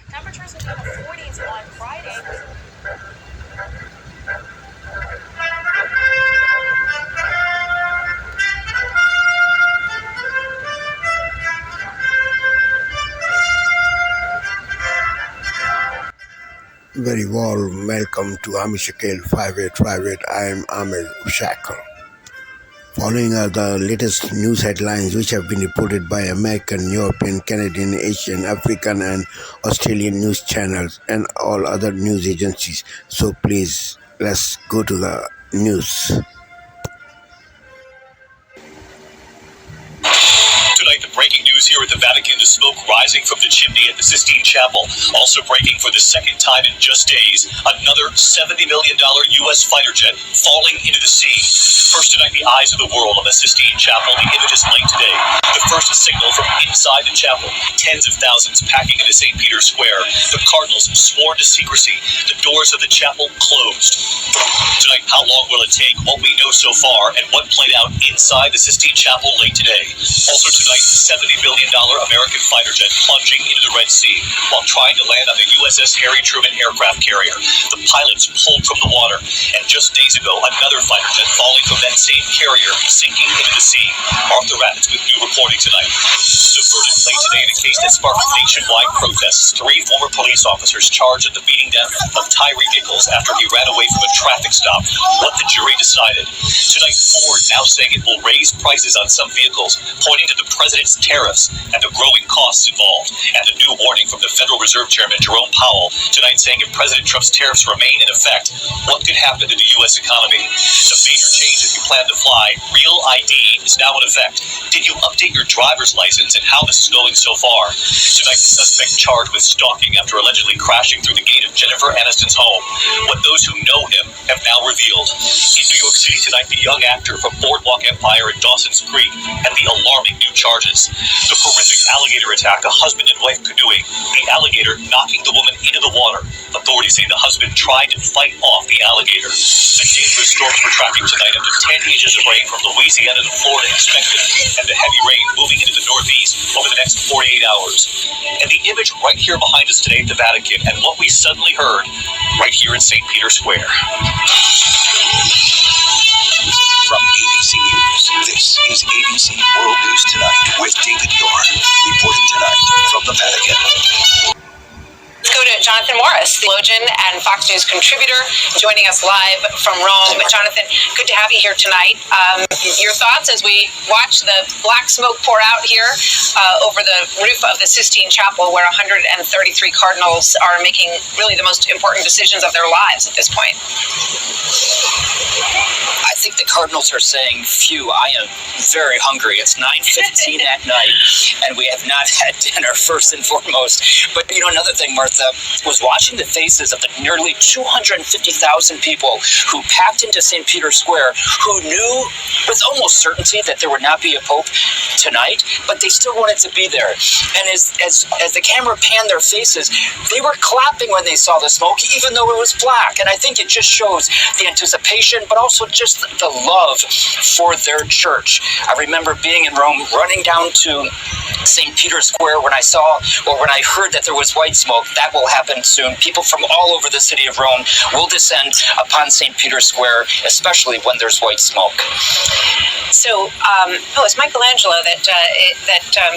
Temperatures will be in the 40s on Friday. Very warm welcome to Amishakil 5858. I am Ahmed Shackle. Following are the latest news headlines which have been reported by American, European, Canadian, Asian, African and Australian news channels and all other news agencies. So please, let's go to the news. Tonight, the breaking news here at the Vatican, the smoke rising from the chimney at the Sistine Chapel. Also breaking for the second time in just days, another $70 million U.S. fighter jet falling into the sea. First tonight, the eyes of the world on the Sistine Chapel. The images linked today. The first signal from inside the chapel. Tens of thousands packing into St. Peter's Square. The cardinals sworn to secrecy. The doors of the chapel closed. Tonight, how long will it take? What we know so far and what played out inside the Sistine Chapel late today. Also tonight, $70 billion American fighter jet plunging into the Red Sea while trying to land on the USS Harry Truman aircraft carrier. The pilots pulled from the water, and just days ago, another fighter jet falling from that same carrier, sinking into the sea. Arthur Rabbits with new reporting tonight. Subverted late today in a case that sparked nationwide protests. 3 former police officers charged at the beating death of Tyree Nichols after he ran away from a traffic stop. What the jury decided. Tonight, Ford now saying it will raise prices on some vehicles, pointing to the president's tariffs and the growing costs involved. And a new warning from the Federal Reserve Chairman Jerome Powell tonight saying if President Trump's tariffs remain in effect, what could happen to the U.S. economy? The major change if you plan to fly, Real ID is now in effect. Did you update your driver's license and how this is going so far? Tonight, the suspect charged with stalking after allegedly crashing through the gate of Jennifer Aniston's home. What those who know him have now revealed. In New York City tonight, the young actor from Boardwalk Empire and Dawson's Creek and the alarming new charges. The horrific alligator attack, a husband and wife canoeing, the alligator knocking the woman into the water. Authorities say the husband tried to fight off the alligator. The dangerous storms we're tracking tonight, up to 10 inches of rain from Louisiana to Florida expected, and the heavy rain moving into the northeast over the next 48 hours. And the image right here behind us today at the Vatican, and what we suddenly heard right here in St. Peter's Square. From ABC News, this is ABC World News Tonight with David Dorn, reporting tonight from the Vatican. Let's go to Jonathan Morris, theologian and Fox News contributor, joining us live from Rome. Jonathan, good to have you here tonight. Your thoughts as we watch the black smoke pour out here over the roof of the Sistine Chapel, where 133 cardinals are making really the most important decisions of their lives at this point? I think the cardinals are saying, phew, I am very hungry. It's 9:15 at night, and we have not had dinner, first and foremost. But, another thing, Martha, was watching the faces of the nearly 250,000 people who packed into St. Peter's Square, who knew with almost certainty that there would not be a pope tonight, but they still wanted to be there. And as the camera panned their faces, they were clapping when they saw the smoke, even though it was black. And I think it just shows the anticipation, but also just the love for their church. I remember being in Rome, running down to St. Peter's Square when I heard that there was white smoke. That will happen soon. People from all over the city of Rome will descend upon St. Peter's Square, especially when there's white smoke. So, it's Michelangelo that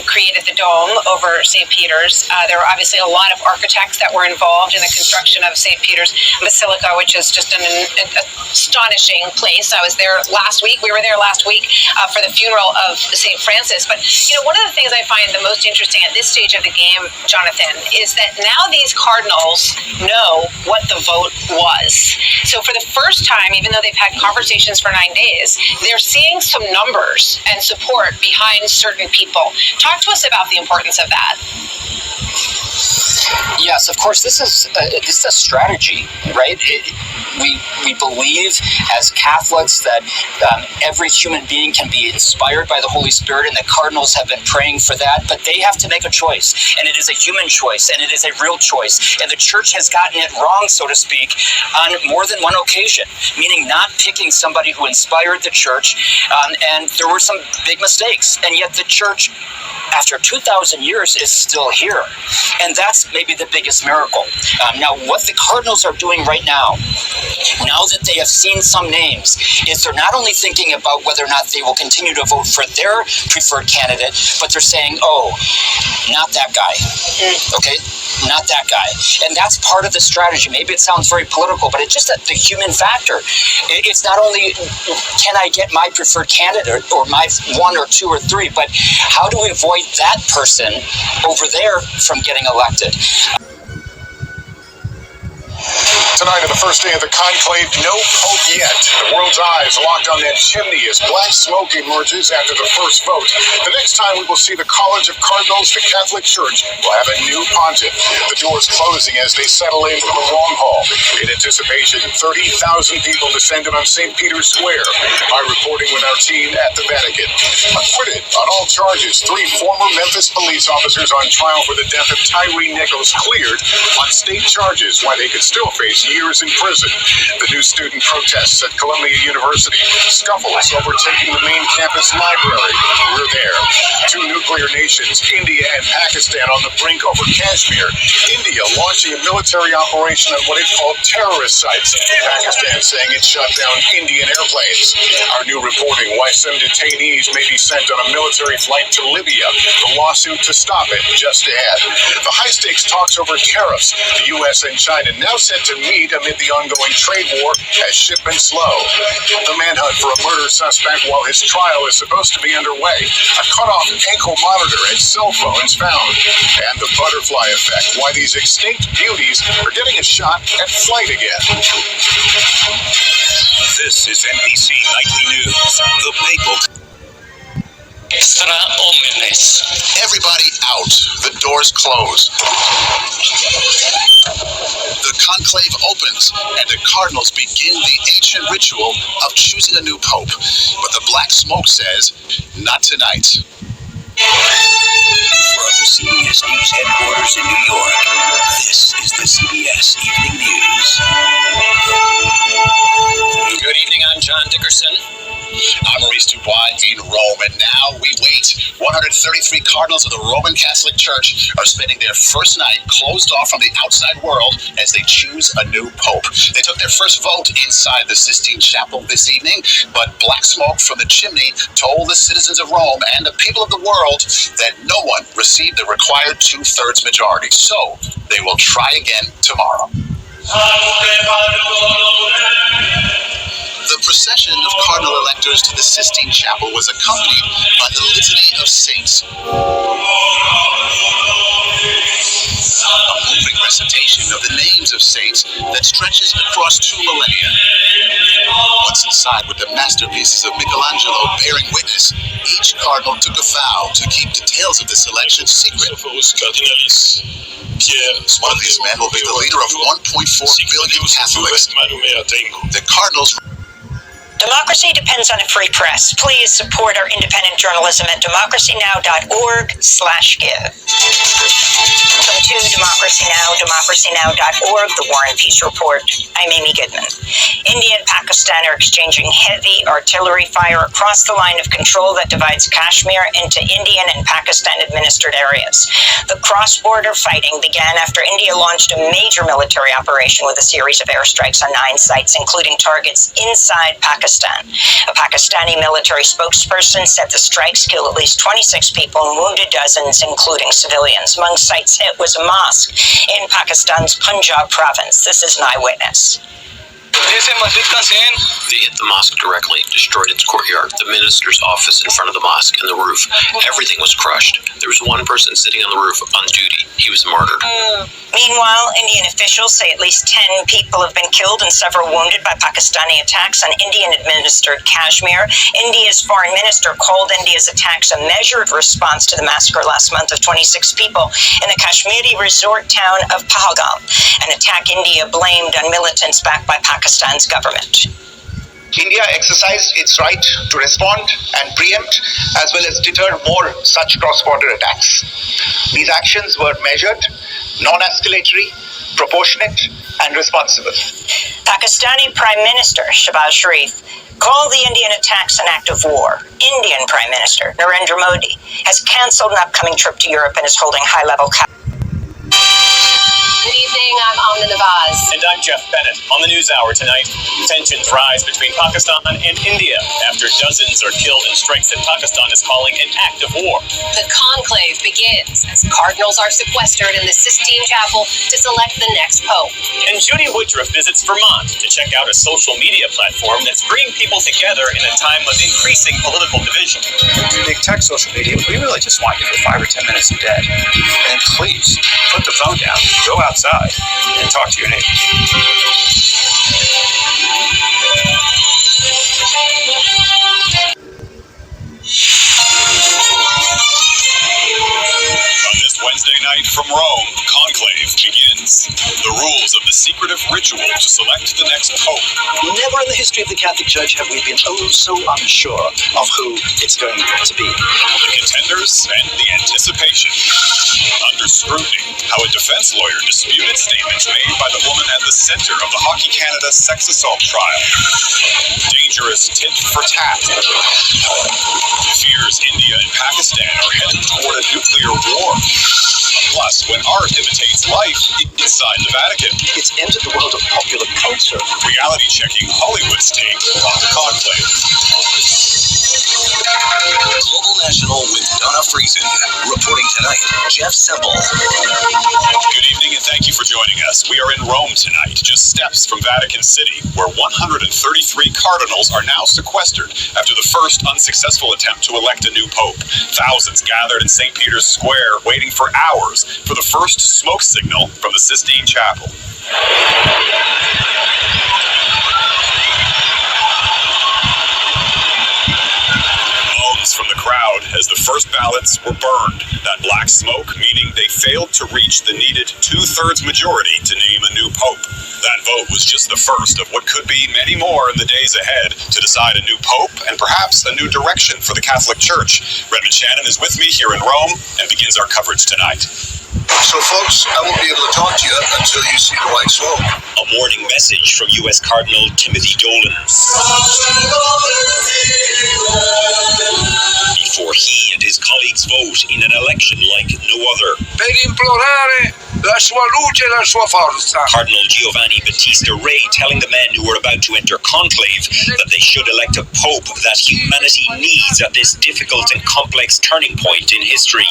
created the dome over St. Peter's. There were obviously a lot of architects that were involved in the construction of St. Peter's Basilica, which is just an astonishing place. I was there last week. We were there last week for the funeral of St. Francis. But, one of the things I find the most interesting at this stage of the game, Jonathan, is that now these cardinals know what the vote was. So for the first time, even though they've had conversations for 9 days, they're seeing some numbers and support behind certain people. Talk to us about the importance of that. Yes, of course, this is a strategy, right? We believe as Catholics that every human being can be inspired by the Holy Spirit, and the cardinals have been praying for that, but they have to make a choice, and it is a human choice, and it is a real choice, and the church has gotten it wrong, so to speak, on more than one occasion, meaning not picking somebody who inspired the church, and there were some big mistakes, and yet the church after 2,000 years is still here. And that's maybe the biggest miracle. Now, what the Cardinals are doing right now that they have seen some names, is they're not only thinking about whether or not they will continue to vote for their preferred candidate, but they're saying, oh, not that guy. Okay? Not that guy. And that's part of the strategy. Maybe it sounds very political, but it's just the human factor. It's not only can I get my preferred candidate or my 1 or 2 or 3, but how do we avoid that person over there from getting elected? Tonight, on the first day of the conclave, no pope yet. The world's eyes locked on that chimney as black smoke emerges after the first vote. The next time we will see the College of Cardinals, the Catholic Church, will have a new pontiff. The doors closing as they settle in for the long haul. In anticipation, 30,000 people descended on St. Peter's Square. By reporting with our team at the Vatican. Acquitted on all charges, 3 former Memphis police officers on trial for the death of Tyree Nichols cleared on state charges, why they could still face years in prison. The new student protests at Columbia University. Scuffles overtaking the main campus library. We're there. 2 nuclear nations, India and Pakistan, on the brink over Kashmir. India launching a military operation on what it called terrorist sites. Pakistan saying it shut down Indian airplanes. Our new reporting, why some detainees may be sent on a military flight to Libya. The lawsuit to stop it just ahead. The high-stakes talks over tariffs. The U.S. and China now set to meet amid the ongoing trade war as shipments slow. The manhunt for a murder suspect while his trial is supposed to be underway. A cut-off ankle monitor and cell phones found. And the butterfly effect, why these extinct beauties are getting a shot at flight again. This is NBC Nightly News. The Papal. Extra omnes. Everybody out. The doors close. The conclave opens, and the cardinals begin the ancient ritual of choosing a new pope. But the black smoke says, not tonight. From CBS News headquarters in New York, this is the CBS Evening News. Good evening, I'm John Dickerson. I'm Maurice Dubois in Rome, and now we wait. 133 cardinals of the Roman Catholic Church are spending their first night closed off from the outside world as they choose a new pope. They took their first vote inside the Sistine Chapel this evening, but black smoke from the chimney told the citizens of Rome and the people of the world that no one received the required 2/3 majority. So they will try again tomorrow. The procession of cardinal electors to the Sistine Chapel was accompanied by the Litany of Saints, a moving recitation of the names of saints that stretches across 2 millennia. Once inside with the masterpieces of Michelangelo bearing witness, each cardinal took a vow to keep details of the selection secret. One of these men will be the leader of 1.4 billion Catholics. The cardinals. Democracy depends on a free press. Please support our independent journalism at democracynow.org/give. Welcome to Democracy Now!, democracynow.org, the War and Peace Report. I'm Amy Goodman. India and Pakistan are exchanging heavy artillery fire across the line of control that divides Kashmir into Indian and Pakistan-administered areas. The cross-border fighting began after India launched a major military operation with a series of airstrikes on 9 sites, including targets inside Pakistan. A Pakistani military spokesperson said the strikes killed at least 26 people and wounded dozens, including civilians. Among sites hit was a mosque in Pakistan's Punjab province. This is an eyewitness. They hit the mosque directly, destroyed its courtyard, the minister's office in front of the mosque, and the roof. Everything was crushed. There was one person sitting on the roof on duty. He was martyred. Meanwhile, Indian officials say at least 10 people have been killed and several wounded by Pakistani attacks on Indian-administered Kashmir. India's foreign minister called India's attacks a measured response to the massacre last month of 26 people in the Kashmiri resort town of Pahalgam, an attack India blamed on militants backed by Pakistan's government. India exercised its right to respond and preempt as well as deter more such cross-border attacks. These actions were measured, non-escalatory, proportionate and responsible. Pakistani Prime Minister Shehbaz Sharif called the Indian attacks an act of war. Indian Prime Minister Narendra Modi has canceled an upcoming trip to Europe and is holding high-level. Good evening, I'm Amna Nawaz. And I'm Jeff Bennett. On the News Hour tonight, tensions rise between Pakistan and India after dozens are killed in strikes that Pakistan is calling an act of war. The conclave begins as cardinals are sequestered in the Sistine Chapel to select the next pope. And Judy Woodruff visits Vermont to check out a social media platform that's bringing people together in a time of increasing political division. Big tech social media, we really just want you for 5 or 10 minutes a day. And please, put the phone down, go outside, and talk to your neighbors. On this Wednesday night from Rome, conclave begins. The rules of the secretive ritual to select the next pope. Never in the history of the Catholic Church have we been so unsure of who it's going to be. The contenders and the anticipation. Under scrutiny, how a defense lawyer disputed statements made by the woman at the center of the Hockey Canada sex assault trial. Dangerous tit for tat. Fears India and Pakistan are headed toward a nuclear war. Plus, when art imitates life inside the Vatican. It's entered the world of popular culture. Reality checking Hollywood's take on the conclave. Global National with Donna Friesen. Reporting tonight, Jeff Semple. Good evening and thank you for joining us. We are in Rome tonight, just steps from Vatican City, where 133 cardinals are now sequestered after the first unsuccessful attempt to elect a new pope. Thousands gathered in St. Peter's Square, waiting for hours for the first smoke signal from the Sistine Chapel. From the crowd as the first ballots were burned. That black smoke meaning they failed to reach the needed 2/3 majority to name a new pope. That vote was just the first of what could be many more in the days ahead to decide a new pope and perhaps a new direction for the Catholic Church. Redmond Shannon is with me here in Rome and begins our coverage tonight. So, folks, I won't be able to talk to you until you see the white smoke. A warning message from U.S. Cardinal Timothy Dolan. Before he and his colleagues vote in an election like no other. Per implorare la sua luce e la sua forza. Cardinal Giovanni Battista Re telling the men who are about to enter conclave that they should elect a pope that humanity needs at this difficult and complex turning point in history.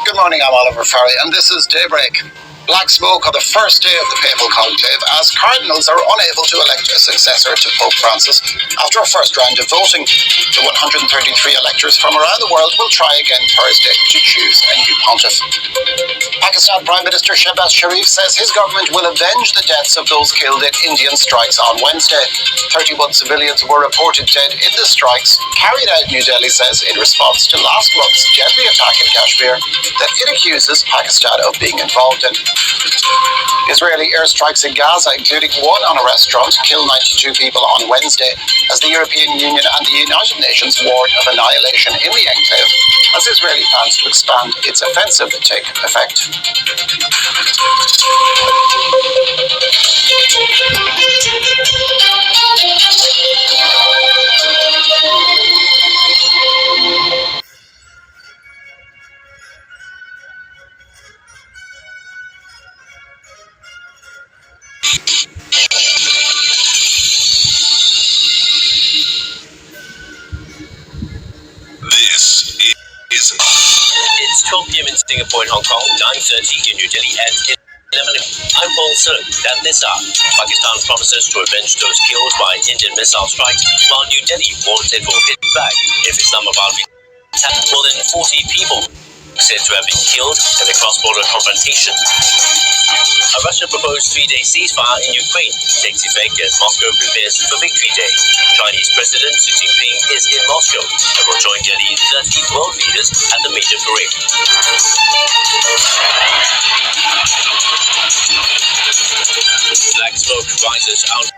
Good morning, I'm Oliver Farry, and this is Daybreak. Black smoke on the first day of the papal conclave as cardinals are unable to elect a successor to Pope Francis after a first round of voting. The 133 electors from around the world will try again Thursday to choose a new pontiff. Pakistan Prime Minister Shehbaz Sharif says his government will avenge the deaths of those killed in Indian strikes on Wednesday. 31 civilians were reported dead in the strikes carried out, New Delhi says, in response to last month's deadly attack in Kashmir that it accuses Pakistan of being involved in. Israeli airstrikes in Gaza, including one on a restaurant, killed 92 people on Wednesday as the European Union and the United Nations warned of annihilation in the enclave as Israeli plans to expand its offensive take effect. It's 12 p.m. in Singapore and Hong Kong, 9:30 in New Delhi, and 11 I'm Paul Sir. At this hour, Pakistan promises to avenge those killed by Indian missile strikes, while New Delhi warns it will hit back if Islamabad attacks. More than 40 people said to have been killed in the cross-border confrontation. A Russia-proposed 3-day ceasefire in Ukraine takes effect as Moscow prepares for Victory Day. Chinese President Xi Jinping is in Moscow and will join Delhi 30 world leaders at the major parade. Black smoke rises out.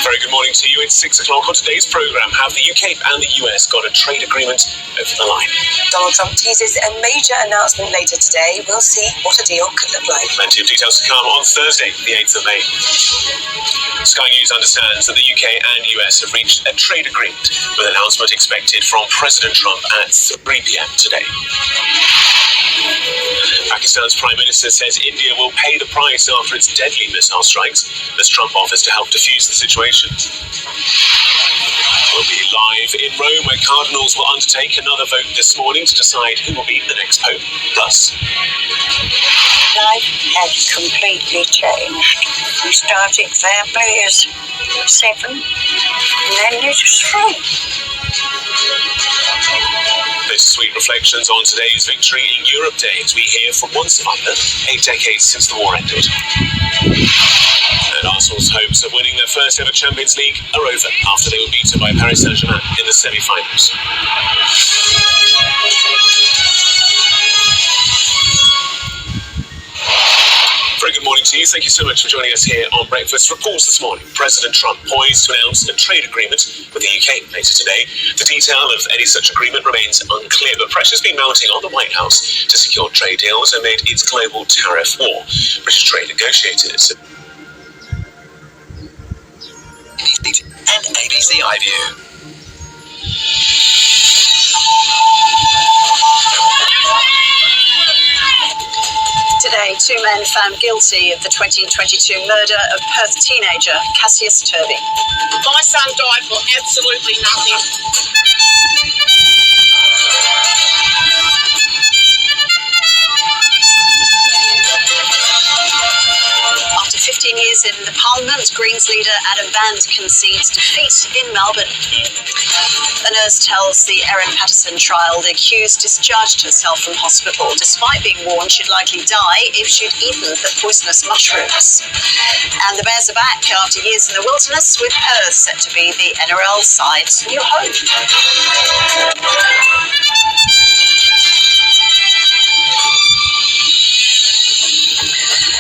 Very good morning to you. It's 6 o'clock on today's programme. Have the UK and the US got a trade agreement over the line? Donald Trump teases a major announcement later today. We'll see what a deal could look like. Plenty of details to come on Thursday, the 8th of May. Sky News understands that the UK and US have reached a trade agreement, with an announcement expected from President Trump at 3 p.m. today. Pakistan's Prime Minister says India will pay the price after its deadly missile strikes, as Trump offers to help defuse the situation. We'll be live in Rome, where cardinals will undertake another vote this morning to decide who will be the next pope. Plus, life had completely changed. The starting family is 7, and then it's 3. This sweet reflections on today's Victory in Europe Day, as we hear from one survivor 8 decades since the war ended. And Arsenal's hopes of winning their first ever Champions League are over after they were beaten by Paris Saint-Germain in the semi-finals. Very good morning to you. Thank you so much for joining us here on Breakfast Reports this morning. President Trump poised to announce a trade agreement with the UK later today. The detail of any such agreement remains unclear, but pressure's been mounting on the White House to secure trade deals amid its global tariff war. British trade negotiators and ABC iView. Today, 2 men found guilty of the 2022 murder of Perth teenager Cassius Turvey. My son died for absolutely nothing. After 15 years in the Parliament, Greens leader Adam Band concedes defeat in Melbourne. A nurse tells the Erin Patterson trial the accused discharged herself from hospital despite being warned she'd likely die if she'd eaten the poisonous mushrooms. And the Bears are back after years in the wilderness, with Perth set to be the NRL side's new home.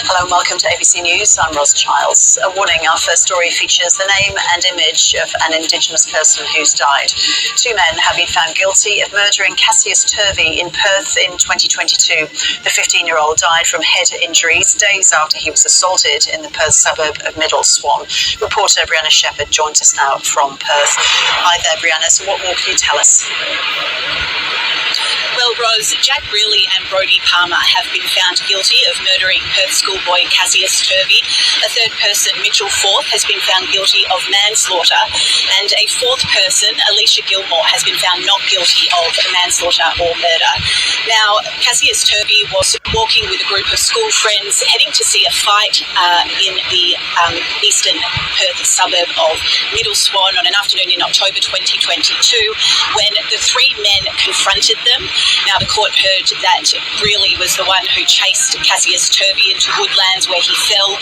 Hello and welcome to ABC News. I'm Ros Childs. A warning, our first story features the name and image of an Indigenous person who's died. 2 men have been found guilty of murdering Cassius Turvey in Perth in 2022. The 15-year-old died from head injuries days after he was assaulted in the Perth suburb of Middle Swan. Reporter Brianna Shepherd joins us now from Perth. Hi there, Brianna. So what more can you tell us? Well, Ros, Jack Brearley and Brodie Palmer have been found guilty of murdering Perth schoolboy Cassius Turvey. A third person, Mitchell Forth, has been found guilty of manslaughter, and a fourth person, Alicia Gilmore, has been found not guilty of manslaughter or murder. Now, Cassius Turvey was walking with a group of school friends heading to see a fight in the eastern Perth suburb of Middle Swan on an afternoon in October 2022 when the 3 men confronted them. Now, the court heard that Brearley was the one who chased Cassius Turvey into woodlands where he fell,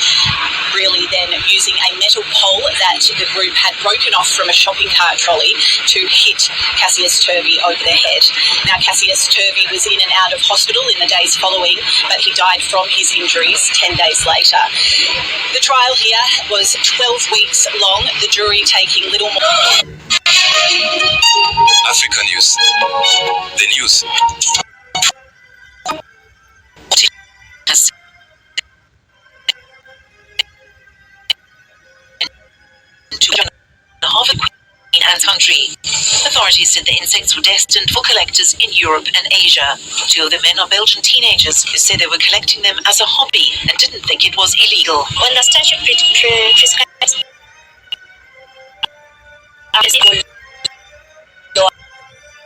Brearley then using a metal pole that the group had broken off from a shopping cart trolley to hit Cassius Turvey over the head. Now, Cassius Turvey was in and out of hospital in the days following, but he died from his injuries 10 days later. The trial here was 12 weeks long, the jury taking little more. Africa News. The news. Half of Queen Anne's country. Authorities said the insects were destined for collectors in Europe and Asia. 2 of the men are Belgian teenagers who said they were collecting them as a hobby and didn't think it was illegal. When the statute prescribes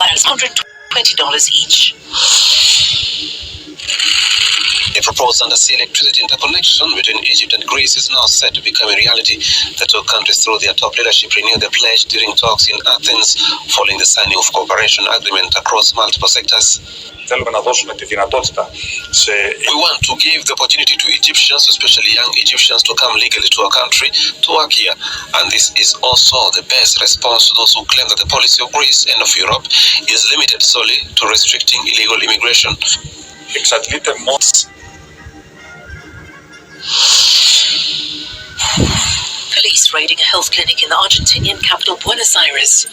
$120 each. A proposed undersea electricity interconnection between Egypt and Greece is now set to become a reality. The 2 countries, through their top leadership, renewed their pledge during talks in Athens following the signing of cooperation agreement across multiple sectors. We want to give the opportunity to Egyptians, especially young Egyptians, to come legally to our country to work here. And this is also the best response to those who claim that the policy of Greece and of Europe is limited solely to restricting illegal immigration. Police police raiding a health clinic in the Argentinian capital Buenos Aires.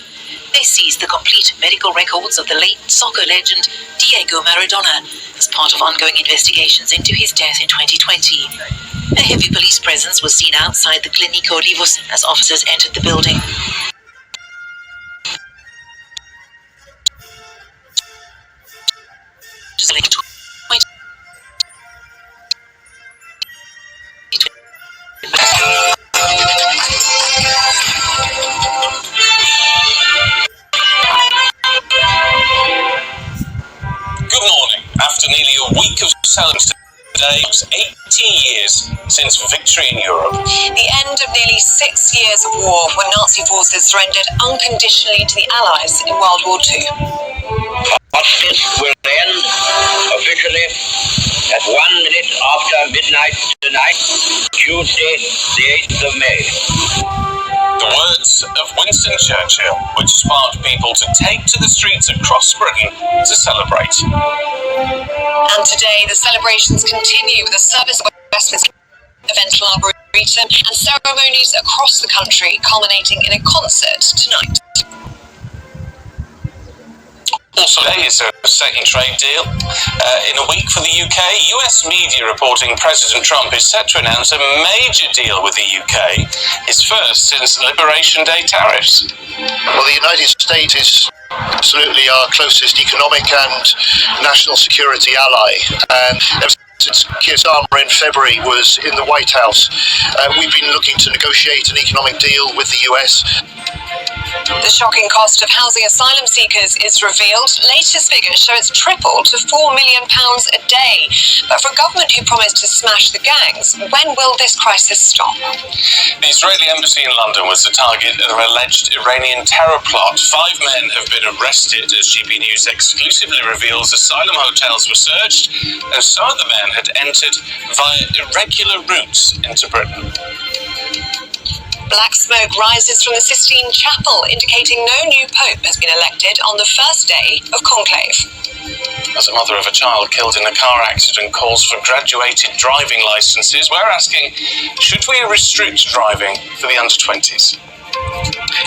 They seized the complete medical records of the late soccer legend Diego Maradona as part of ongoing investigations into his death in 2020. A heavy police presence was seen outside the Clínica Olivos as officers entered the building. Good morning. After nearly a week of silence today, it was 18 years since victory in Europe. The end of nearly 6 years of war when Nazi forces surrendered unconditionally to the Allies in World War II. Hostilities will end officially at 1 minute after midnight tonight, Tuesday, the 8th of May. The words of Winston Churchill, which sparked people to take to the streets across Britain to celebrate. And today, the celebrations continue with a service at Westminster Event Arboretum and ceremonies across the country, culminating in a concert tonight. Also, today is a second trade deal. In a week for the UK, US media reporting President Trump is set to announce a major deal with the UK, his first since Liberation Day tariffs. Well, the United States is absolutely our closest economic and national security ally. And ever since Keir Starmer in February was in the White House, we've been looking to negotiate an economic deal with the US. The shocking cost of housing asylum seekers is revealed. Latest figures show it's tripled to £4 million a day. But for a government who promised to smash the gangs, when will this crisis stop? The Israeli embassy in London was the target of an alleged Iranian terror plot. 5 men have been arrested, as GB News exclusively reveals asylum hotels were searched, and some of the men had entered via irregular routes into Britain. Black smoke rises from the Sistine Chapel, indicating no new pope has been elected on the first day of conclave. As a mother of a child killed in a car accident calls for graduated driving licences, we're asking, should we restrict driving for the under-20s?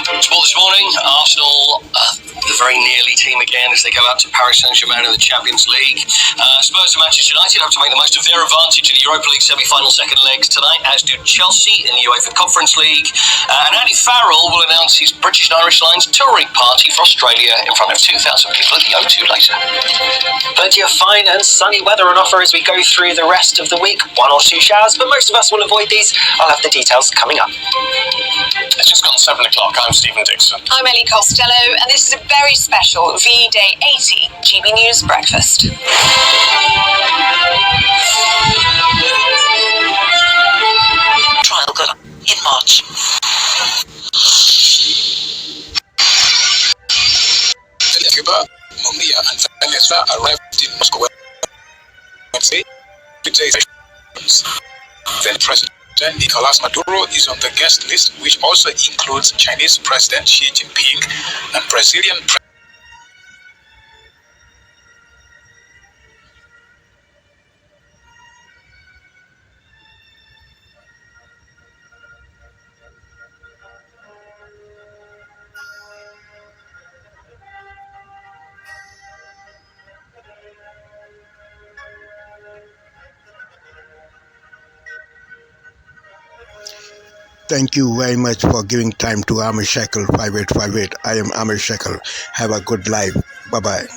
Sport this morning, Arsenal, the very nearly team again as they go out to Paris Saint-Germain in the Champions League. Spurs and Manchester United have to make the most of their advantage in the Europa League semi-final second legs tonight, as do Chelsea in the UEFA Conference League. And Andy Farrell will announce his British and Irish Lions touring party for Australia in front of 2,000 people at the O2 later. Plenty of fine and sunny weather on offer as we go through the rest of the week. 1 or 2 showers, but most of us will avoid these. I'll have the details coming up. It's just gone 7 o'clock. I'm Stephen Dixon. I'm Ellie Costello, and this is a very special V-Day 80 GB News Breakfast. Trial got in March. Cuba, Mumia, and Venezuela arrived in Moscow Wednesday. Then President Nicolas Maduro is on the guest list, which also includes Chinese President Xi Jinping and Brazilian President. Thank you very much for giving time to Amir Shackle 5858. I am Amir Shackle. Have a good life. Bye-bye.